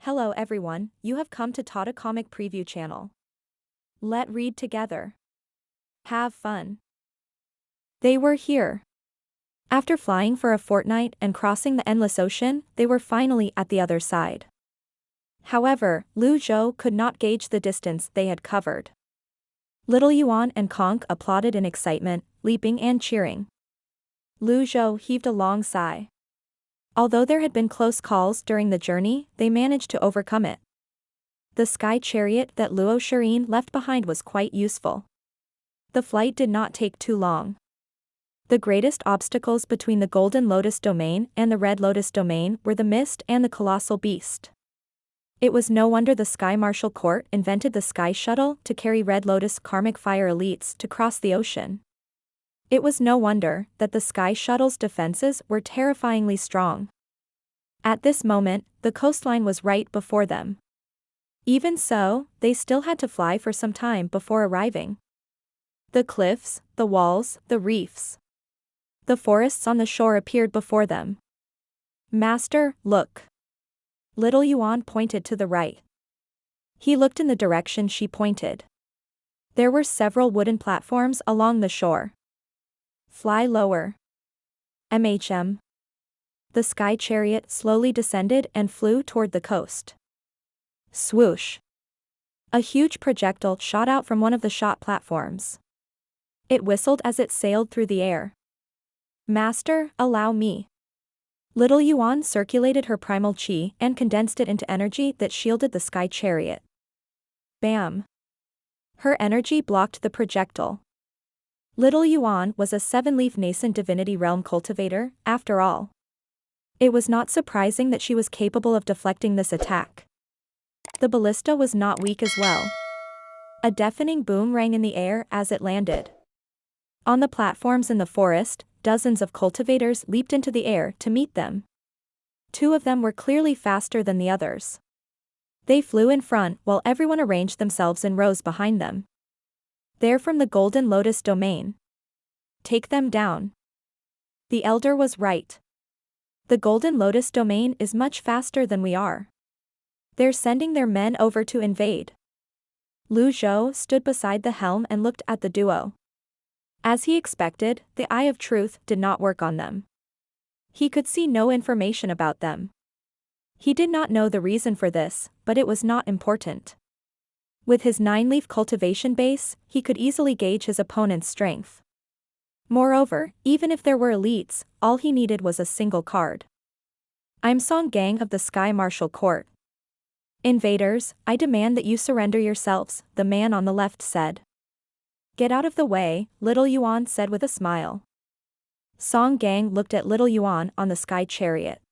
Hello everyone, you have come to Tata Comic Preview channel. Let read together. Have fun. They were here. After flying for a fortnight and crossing the endless ocean, they were finally at the other side. However, Zhou could not gauge the distance they had covered. Little Yuan and Conk applauded in excitement, leaping and cheering. Zhou heaved a long sigh. Although there had been close calls during the journey, they managed to overcome it. The sky chariot that Luo Shirin left behind was quite useful. The flight did not take too long. The greatest obstacles between the Golden Lotus Domain and the Red Lotus Domain were the mist and the colossal beast. It was no wonder the Sky Marshal Court invented the Sky Shuttle to carry Red Lotus Karmic Fire elites to cross the ocean. It was no wonder that the Sky Shuttle's defenses were terrifyingly strong. At this moment, the coastline was right before them. Even so, they still had to fly for some time before arriving. The cliffs, the walls, the reefs. The forests on the shore appeared before them. Master, look. Little Yuan pointed to the right. He looked in the direction she pointed. There were several wooden platforms along the shore. Fly lower. MHM. The sky chariot slowly descended and flew toward the coast. Swoosh. A huge projectile shot out from one of the shot platforms. It whistled as it sailed through the air. Master, allow me. Little Yuan circulated her primal chi and condensed it into energy that shielded the sky chariot. Bam. Her energy blocked the projectile. Little Yuan was a 7-leaf nascent divinity realm cultivator, after all. It was not surprising that she was capable of deflecting this attack. The ballista was not weak as well. A deafening boom rang in the air as it landed. On the platforms in the forest, dozens of cultivators leaped into the air to meet them. 2 of them were clearly faster than the others. They flew in front while everyone arranged themselves in rows behind them. They're from the Golden Lotus Domain. Take them down. The elder was right. The Golden Lotus Domain is much faster than we are. They're sending their men over to invade. Zhou stood beside the helm and looked at the duo. As he expected, the Eye of Truth did not work on them. He could see no information about them. He did not know the reason for this, but it was not important. With his 9-leaf cultivation base, he could easily gauge his opponent's strength. Moreover, even if there were elites, all he needed was a single card. I'm Song Gang of the Sky Marshal Court. Invaders, I demand that you surrender yourselves, the man on the left said. Get out of the way, Little Yuan said with a smile. Song Gang looked at Little Yuan on the sky chariot.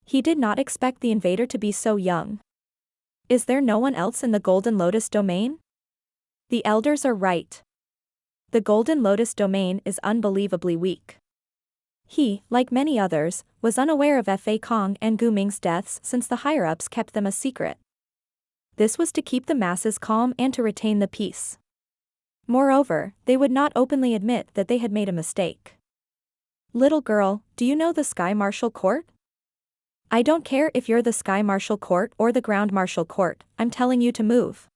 He did not expect the invader to be so young. Is there no one else in the Golden Lotus Domain? The elders are right. The Golden Lotus Domain is unbelievably weak. He, like many others, was unaware of Fa Kong and Gu Ming's deaths since the higher-ups kept them a secret. This was to keep the masses calm and to retain the peace. Moreover, they would not openly admit that they had made a mistake. Little girl, do you know the Sky Marshal Court? I don't care if you're the Sky Marshal Court or the Ground Marshal Court, I'm telling you to move.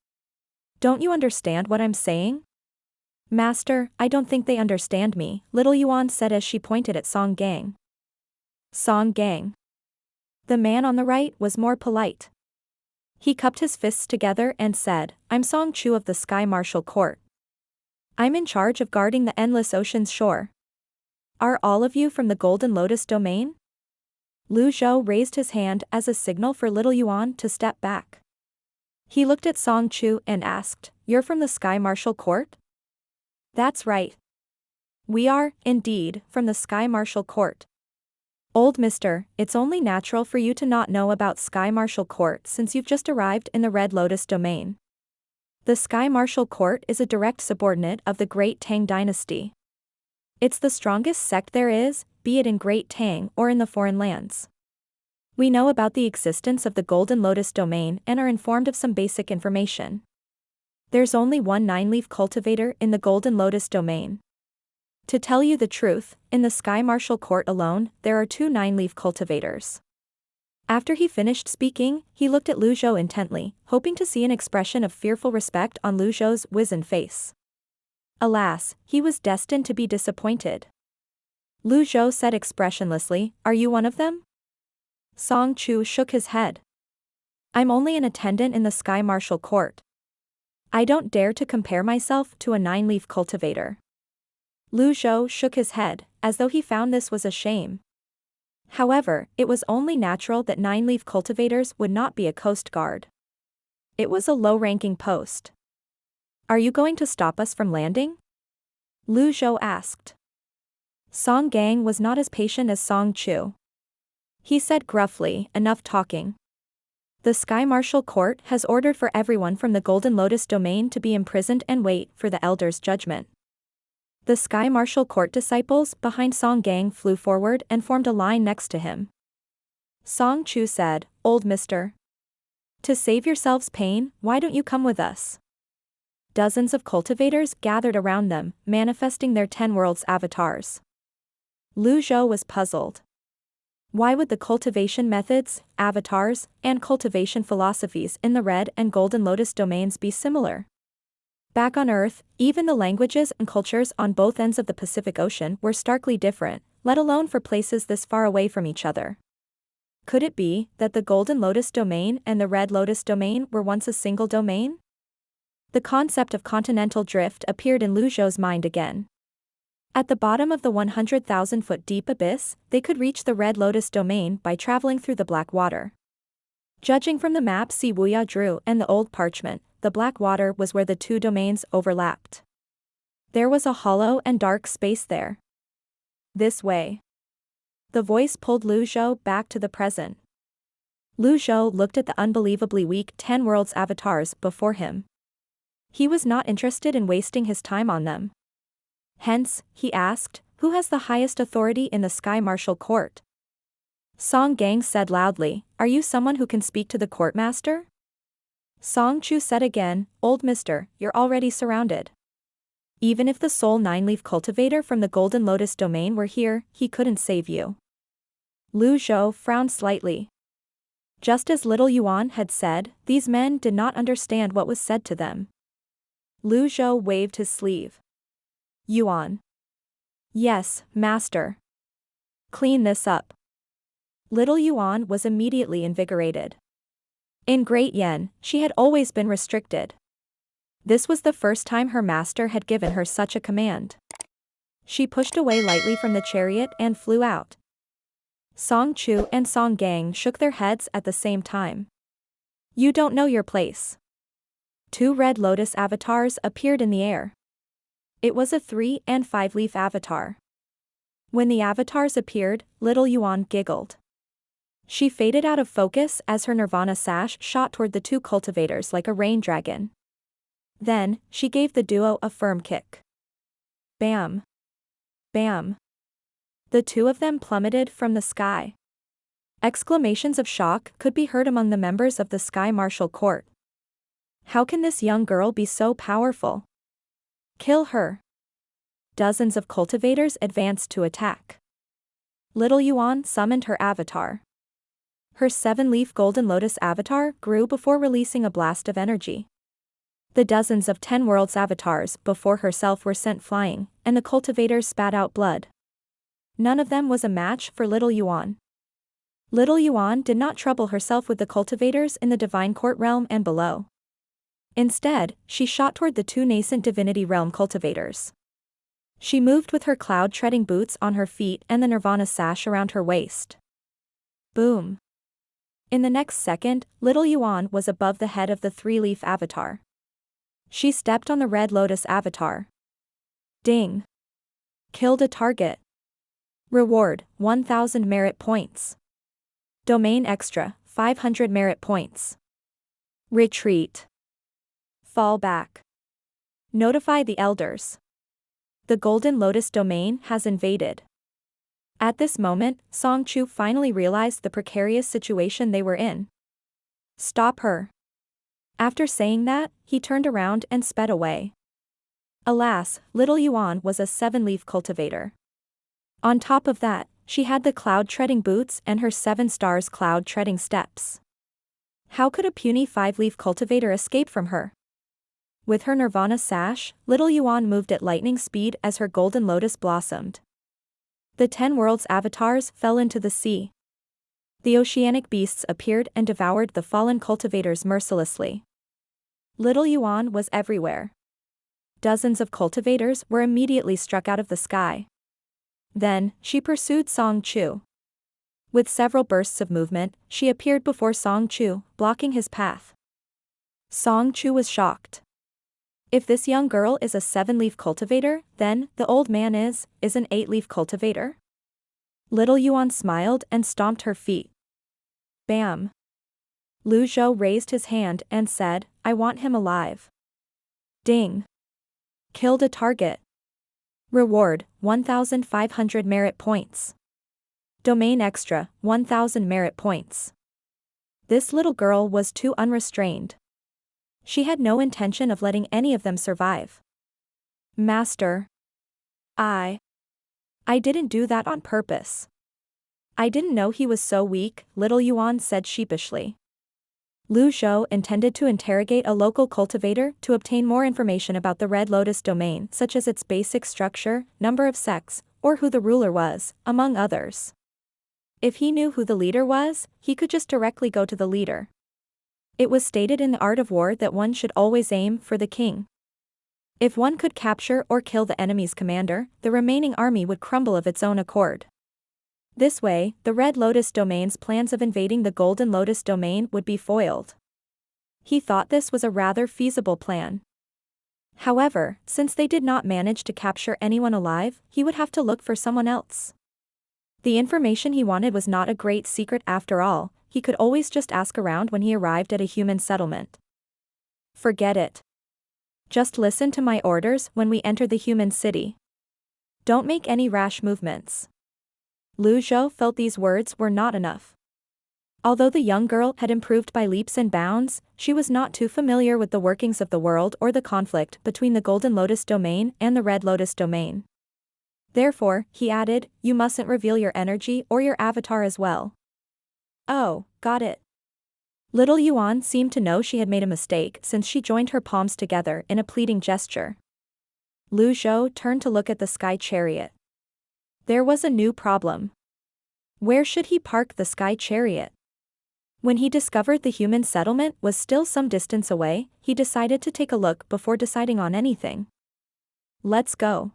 Don't you understand what I'm saying? Master, I don't think they understand me, Little Yuan said as she pointed at Song Gang. Song Gang. The man on the right was more polite. He cupped his fists together and said, I'm Song Chu of the Sky Marshal Court. I'm in charge of guarding the endless ocean's shore. Are all of you from the Golden Lotus Domain? Zhou raised his hand as a signal for Little Yuan to step back. He looked at Song Chu and asked, You're from the Sky Marshal Court? That's right. We are, indeed, from the Sky Marshal Court. Old mister, it's only natural for you to not know about Sky Marshal Court since you've just arrived in the Red Lotus Domain. The Sky Marshal Court is a direct subordinate of the Great Tang Dynasty. It's the strongest sect there is, be it in Great Tang or in the foreign lands. We know about the existence of the Golden Lotus Domain and are informed of some basic information. There's only one 9-leaf cultivator in the Golden Lotus Domain. To tell you the truth, in the Sky Marshal Court alone, there are 2 9-leaf cultivators. After he finished speaking, he looked at Lu Zhou intently, hoping to see an expression of fearful respect on Lu Zhou's wizened face. Alas, he was destined to be disappointed. Lu Zhou said expressionlessly, "Are you one of them?" Song Chu shook his head. "I'm only an attendant in the Sky Martial Court. I don't dare to compare myself to a 9-leaf cultivator." Lu Zhou shook his head, as though he found this was a shame. However, it was only natural that 9-leaf cultivators would not be a coast guard. It was a low-ranking post. "Are you going to stop us from landing?" Lu Zhou asked. Song Gang was not as patient as Song Chu. He said gruffly, "Enough talking. The Sky Martial Court has ordered for everyone from the Golden Lotus domain to be imprisoned and wait for the Elder's judgment." The Sky Martial Court disciples behind Song Gang flew forward and formed a line next to him. Song Chu said, "Old mister. To save yourselves pain, why don't you come with us?" Dozens of cultivators gathered around them, manifesting their 10 worlds avatars. Lu Zhou was puzzled. Why would the cultivation methods, avatars, and cultivation philosophies in the Red and Golden Lotus domains be similar? Back on Earth, even the languages and cultures on both ends of the Pacific Ocean were starkly different, let alone for places this far away from each other. Could it be that the Golden Lotus domain and the Red Lotus domain were once a single domain? The concept of continental drift appeared in Lu Zhou's mind again. At the bottom of the 100,000-foot deep abyss, they could reach the Red Lotus domain by traveling through the black water. Judging from the map Wuya drew and the old parchment, the black water was where the two domains overlapped. There was a hollow and dark space there. This way. The voice pulled Lu Zhou back to the present. Lu Zhou looked at the unbelievably weak 10 worlds avatars before him. He was not interested in wasting his time on them. Hence, he asked, "Who has the highest authority in the Sky Martial Court?" Song Gang said loudly, "Are you someone who can speak to the courtmaster?" Song Chu said again, "Old mister, you're already surrounded. Even if the sole 9-leaf cultivator from the Golden Lotus domain were here, he couldn't save you." Lu Zhou frowned slightly. Just as little Yuan had said, these men did not understand what was said to them. Lu Zhou waved his sleeve. "Yuan." "Yes, master." "Clean this up." Little Yuan was immediately invigorated. In Great Yen, she had always been restricted. This was the first time her master had given her such a command. She pushed away lightly from the chariot and flew out. Song Chu and Song Gang shook their heads at the same time. "You don't know your place." 2 Red Lotus avatars appeared in the air. It was a 3- and 5-leaf avatar. When the avatars appeared, little Yuan giggled. She faded out of focus as her nirvana sash shot toward the 2 cultivators like a rain dragon. Then, she gave the duo a firm kick. Bam! Bam! The 2 of them plummeted from the sky. Exclamations of shock could be heard among the members of the Sky Martial Court. How can this young girl be so powerful? Kill her! Dozens of cultivators advanced to attack. Little Yuan summoned her avatar. Her 7-leaf Golden Lotus avatar grew before releasing a blast of energy. The dozens of 10 worlds avatars before herself were sent flying, and the cultivators spat out blood. None of them was a match for little Yuan. Little Yuan did not trouble herself with the cultivators in the Divine Court realm and below. Instead, she shot toward the 2 nascent Divinity Realm cultivators. She moved with her cloud-treading boots on her feet and the Nirvana sash around her waist. Boom! In the next second, little Yuan was above the head of the 3-leaf avatar. She stepped on the Red Lotus avatar. Ding! Killed a target. Reward, 1,000 merit points. Domain extra, 500 merit points. Retreat. Fall back. Notify the elders. The Golden Lotus domain has invaded. At this moment, Song Chu finally realized the precarious situation they were in. Stop her. After saying that, he turned around and sped away. Alas, little Yuan was a 7-leaf cultivator. On top of that, She had the cloud-treading boots and her 7 stars cloud-treading steps. How could a puny 5-leaf cultivator escape from her? With her nirvana sash, little Yuan moved at lightning speed as her golden lotus blossomed. The 10 worlds' avatars fell into the sea. The oceanic beasts appeared and devoured the fallen cultivators mercilessly. Little Yuan was everywhere. Dozens of cultivators were immediately struck out of the sky. Then, she pursued Song Chu. With several bursts of movement, she appeared before Song Chu, blocking his path. Song Chu was shocked. If this young girl is a 7-leaf cultivator, then the old man is an 8-leaf cultivator? Little Yuan smiled and stomped her feet. Bam! Zhou raised his hand and said, I want him alive. Ding! Killed a target. Reward, 1,500 merit points. Domain extra, 1,000 merit points. This little girl was too unrestrained. She had no intention of letting any of them survive. Master. I didn't do that on purpose. I didn't know he was so weak, little Yuan said sheepishly. Zhou intended to interrogate a local cultivator to obtain more information about the Red Lotus domain, such as its basic structure, number of sects, or who the ruler was, among others. If he knew who the leader was, he could just directly go to the leader. It was stated in the art of war that one should always aim for the king. If one could capture or kill the enemy's commander, the remaining army would crumble of its own accord. This way, the Red Lotus domain's plans of invading the Golden Lotus domain would be foiled. He thought this was a rather feasible plan. However, since they did not manage to capture anyone alive, he would have to look for someone else. The information he wanted was not a great secret after all. He could always just ask around when he arrived at a human settlement. Forget it. Just listen to my orders when we enter the human city. Don't make any rash movements. Zhou felt these words were not enough. Although the young girl had improved by leaps and bounds, she was not too familiar with the workings of the world or the conflict between the Golden Lotus domain and the Red Lotus domain. Therefore, he added, you mustn't reveal your energy or your avatar as well. Oh, got it. Little Yuan seemed to know she had made a mistake since she joined her palms together in a pleading gesture. Zhou turned to look at the sky chariot. There was a new problem. Where should he park the sky chariot? When he discovered the human settlement was still some distance away, he decided to take a look before deciding on anything. Let's go.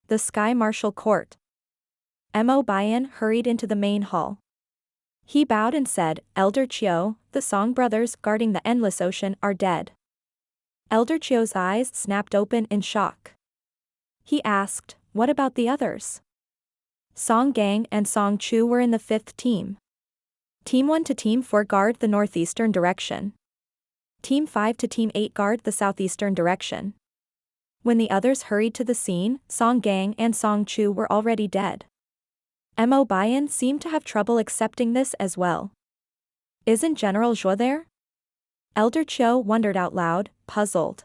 The Sky Marshal Court. Mo Bian hurried into the main hall. He bowed and said, Elder Chiu, the Song brothers guarding the endless ocean are dead. Elder Chiu's eyes snapped open in shock. He asked, what about the others? Song Gang and Song Chu were in the 5th team. Team 1 to Team 4 guard the northeastern direction. Team 5 to Team 8 guard the southeastern direction. When the others hurried to the scene, Song Gang and Song Chu were already dead. Mo Bian seemed to have trouble accepting this as well. Isn't General Zhou there? Elder Chiu wondered out loud, puzzled.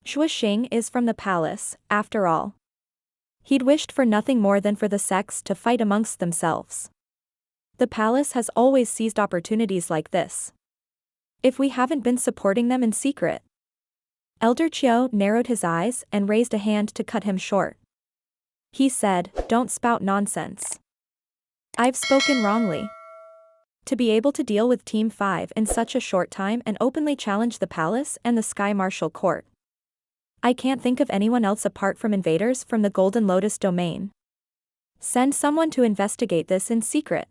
Zhou Xing is from the palace, after all. He'd wished for nothing more than for the sects to fight amongst themselves. The palace has always seized opportunities like this. If we haven't been supporting them in secret. Elder Chiu narrowed his eyes and raised a hand to cut him short. He said, don't spout nonsense. I've spoken wrongly. To be able to deal with Team 5 in such a short time and openly challenge the palace and the Sky Marshal Court. I can't think of anyone else apart from invaders from the Golden Lotus domain. Send someone to investigate this in secret.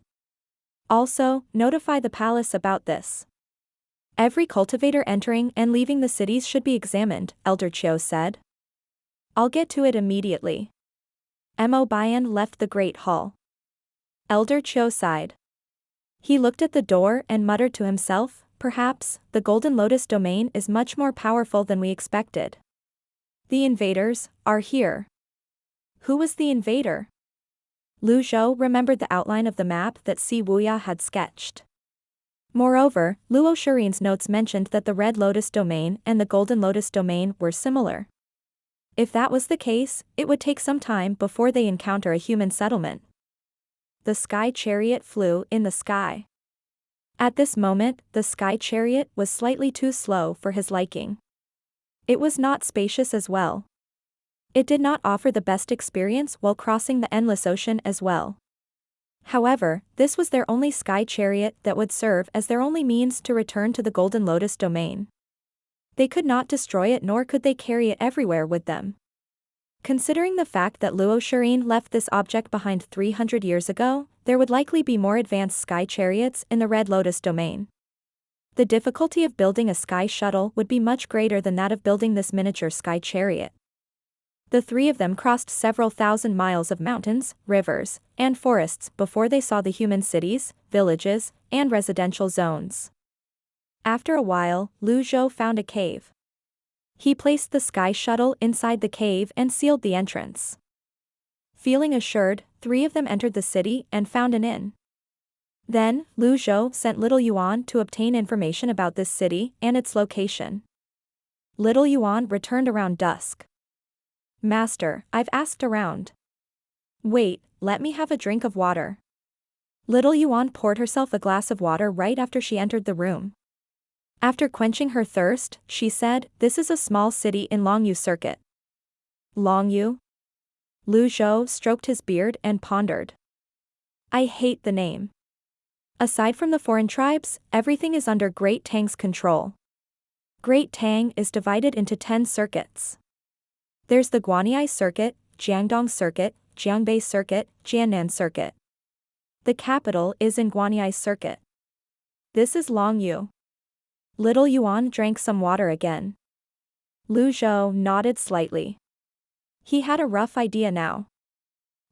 Also, notify the palace about this. Every cultivator entering and leaving the cities should be examined, Elder Chiu said. I'll get to it immediately. Mo Bian left the Great Hall. Elder Chiu sighed. He looked at the door and muttered to himself, perhaps, the Golden Lotus domain is much more powerful than we expected. The invaders are here. Who was the invader? Zhou remembered the outline of the map that Wuya had sketched. Moreover, Luo Shirin's notes mentioned that the Red Lotus domain and the Golden Lotus domain were similar. If that was the case, it would take some time before they encounter a human settlement. the sky chariot flew in the sky. At this moment, the sky chariot was slightly too slow for his liking. It was not spacious as well. It did not offer the best experience while crossing the endless ocean as well. However, this was their only sky chariot that would serve as their only means to return to the Golden Lotus domain. They could not destroy it nor could they carry it everywhere with them. Considering the fact that Luo Shirin left this object behind 300 years ago, there would likely be more advanced sky chariots in the Red Lotus domain. The difficulty of building a sky shuttle would be much greater than that of building this miniature sky chariot. The three of them crossed several thousand miles of mountains, rivers, and forests before they saw the human cities, villages, and residential zones. After a while, Zhou found a cave. He placed the sky shuttle inside the cave and sealed the entrance. Feeling assured, three of them entered the city and found an inn. Then, Zhou sent little Yuan to obtain information about this city and its location. Little Yuan returned around dusk. "Master, I've asked around." "Wait, let me have a drink of water." Little Yuan poured herself a glass of water right after she entered the room. After quenching her thirst, she said, "This is a small city in Longyu Circuit." Longyu? Zhou stroked his beard and pondered. "I hate the name. Aside from the foreign tribes, everything is under Great Tang's control. Great Tang is divided into 10 circuits. There's the Guanyi Circuit, Jiangdong Circuit, Jiangbei Circuit, Jiannan Circuit. The capital is in Guanyi Circuit. This is Longyu." Little Yuan drank some water again. Zhou nodded slightly. He had a rough idea now.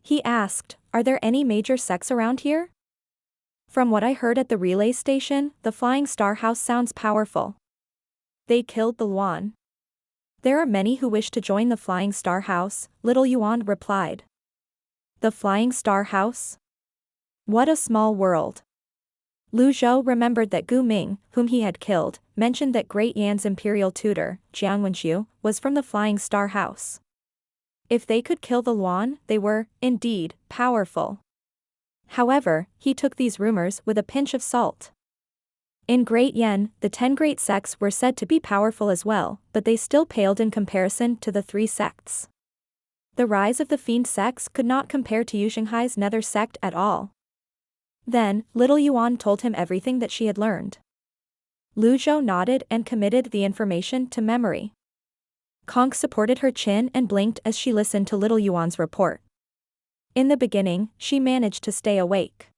He asked, "Are there any major sects around here?" "From what I heard at the relay station, the Flying Star House sounds powerful. They killed the Luan." "There are many who wish to join the Flying Star House," Little Yuan replied. "The Flying Star House? What a small world." Zhou remembered that Gu Ming, whom he had killed, mentioned that Great Yan's imperial tutor, Jiang Wenqiu, was from the Flying Star House. If they could kill the Luan, they were, indeed, powerful. However, he took these rumors with a pinch of salt. In Great Yan, the 10 great sects were said to be powerful as well, but they still paled in comparison to the 3 sects. The rise of the fiend sects could not compare to Zhenghai's Nether Sect at all. Then, Little Yuan told him everything that she had learned. Zhou nodded and committed the information to memory. Conk supported her chin and blinked as she listened to Little Yuan's report. In the beginning, she managed to stay awake.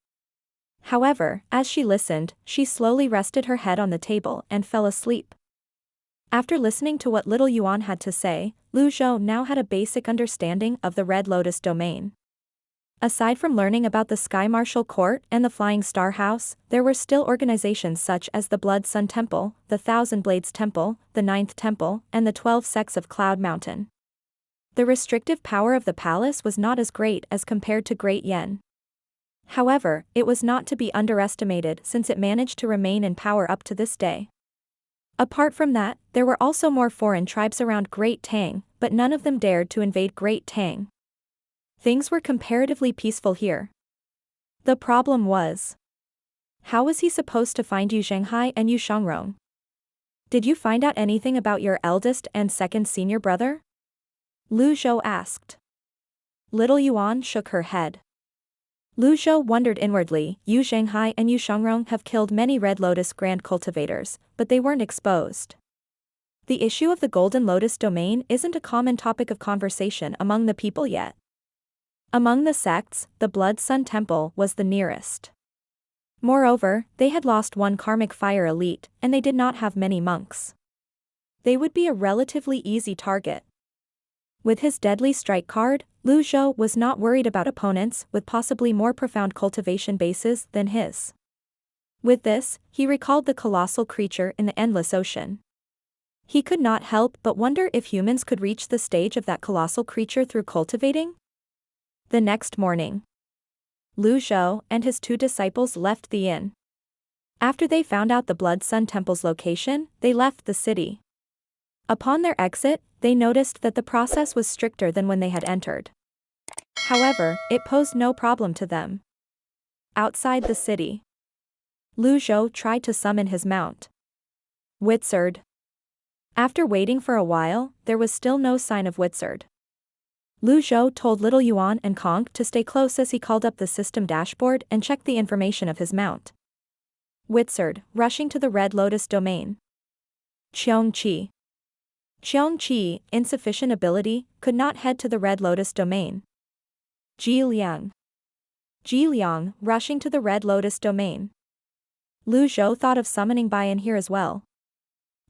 However, as she listened, she slowly rested her head on the table and fell asleep. After listening to what Little Yuan had to say, Zhou now had a basic understanding of the Red Lotus domain. Aside from learning about the Sky Martial Court and the Flying Star House, there were still organizations such as the Blood Sun Temple, the Thousand Blades Temple, the Ninth Temple, and the 12 sects of Cloud Mountain. The restrictive power of the palace was not as great as compared to Great Yan. However, it was not to be underestimated since it managed to remain in power up to this day. Apart from that, there were also more foreign tribes around Great Tang, but none of them dared to invade Great Tang. Things were comparatively peaceful here. The problem was, how was he supposed to find Zhenghai and Zhengrong? "Did you find out anything about your eldest and second senior brother?" Zhou asked. Little Yuan shook her head. Zhou wondered inwardly. Zhenghai and Zhengrong have killed many Red Lotus Grand Cultivators, but they weren't exposed. The issue of the Golden Lotus domain isn't a common topic of conversation among the people yet. Among the sects, the Blood Sun Temple was the nearest. Moreover, they had lost one karmic fire elite, and they did not have many monks. They would be a relatively easy target. With his deadly strike card, Zhou was not worried about opponents with possibly more profound cultivation bases than his. With this, he recalled the colossal creature in the endless ocean. He could not help but wonder if humans could reach the stage of that colossal creature through cultivating. The next morning, Zhou and his 2 disciples left the inn. After they found out the Blood Sun Temple's location, they left the city. Upon their exit, they noticed that the process was stricter than when they had entered. However, it posed no problem to them. Outside the city, Zhou tried to summon his mount. Wizard. After waiting for a while, there was still no sign of Wizard. Zhou told little Yuan and Kong to stay close as he called up the system dashboard and checked the information of his mount. Wizard, rushing to the Red Lotus domain. Qiongqi. Qiongqi, insufficient ability, could not head to the Red Lotus domain. Ji Liang, rushing to the Red Lotus domain. Zhou thought of summoning Bian here as well.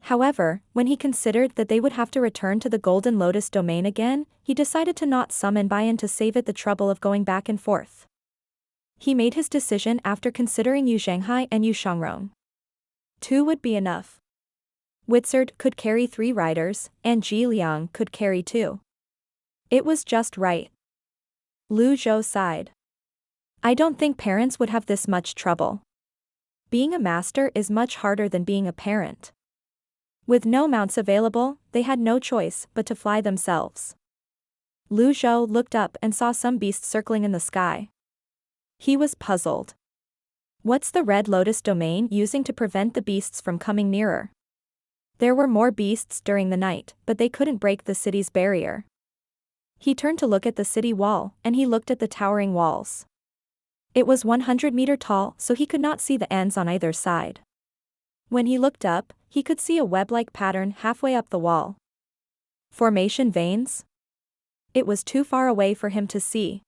However, when he considered that they would have to return to the Golden Lotus domain again, he decided to not summon Bian to save it the trouble of going back and forth. He made his decision after considering Zhenghai and Shangrong. 2 would be enough. Wizard could carry 3 riders, and Ji Liang could carry 2. It was just right. Zhou sighed. I don't think parents would have this much trouble. Being a master is much harder than being a parent. With no mounts available, they had no choice but to fly themselves. Zhou looked up and saw some beasts circling in the sky. He was puzzled. What's the Red Lotus domain using to prevent the beasts from coming nearer? There were more beasts during the night, but they couldn't break the city's barrier. He turned to look at the city wall, and he looked at the towering walls. It was 100 meters tall, so he could not see the ends on either side. When he looked up, he could see a web-like pattern halfway up the wall. Formation veins? It was too far away for him to see.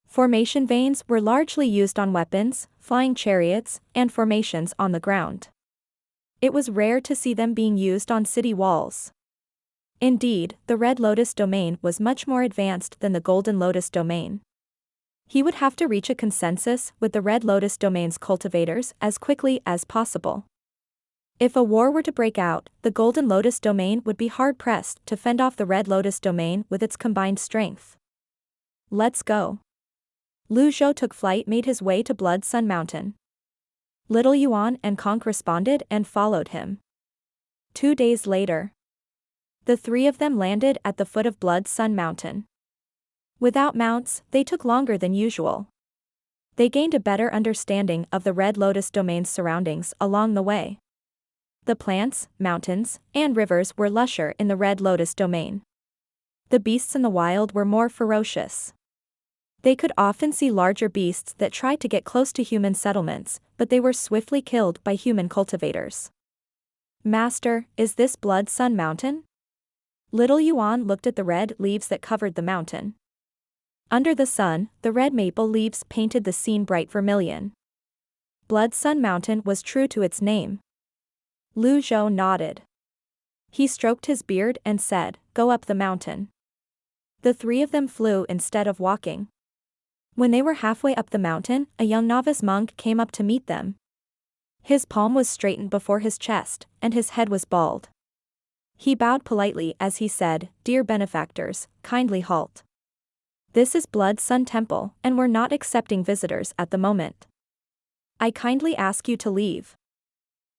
Formation veins were largely used on weapons, flying chariots, and formations on the ground. It was rare to see them being used on city walls. Indeed, the Red Lotus domain was much more advanced than the Golden Lotus domain. He would have to reach a consensus with the Red Lotus domain's cultivators as quickly as possible. If a war were to break out, the Golden Lotus domain would be hard-pressed to fend off the Red Lotus domain with its combined strength. Let's go. Zhou took flight, made his way to Blood Sun Mountain. Little Yuan and Kong responded and followed him. 2 days later, the 3 of them landed at the foot of Blood Sun Mountain. Without mounts, they took longer than usual. They gained a better understanding of the Red Lotus domain's surroundings along the way. The plants, mountains, and rivers were lusher in the Red Lotus domain. The beasts in the wild were more ferocious. They could often see larger beasts that tried to get close to human settlements, but they were swiftly killed by human cultivators. Master, is this Blood Sun Mountain? Little Yuan looked at the red leaves that covered the mountain. Under the sun, the red maple leaves painted the scene bright vermilion. Blood Sun Mountain was true to its name. Zhou nodded. He stroked his beard and said, "Go up the mountain." The 3 of them flew instead of walking. When they were halfway up the mountain, a young novice monk came up to meet them. His palm was straightened before his chest, and his head was bald. He bowed politely as he said, "Dear benefactors, kindly halt. This is Blood Sun Temple, and we're not accepting visitors at the moment. I kindly ask you to leave."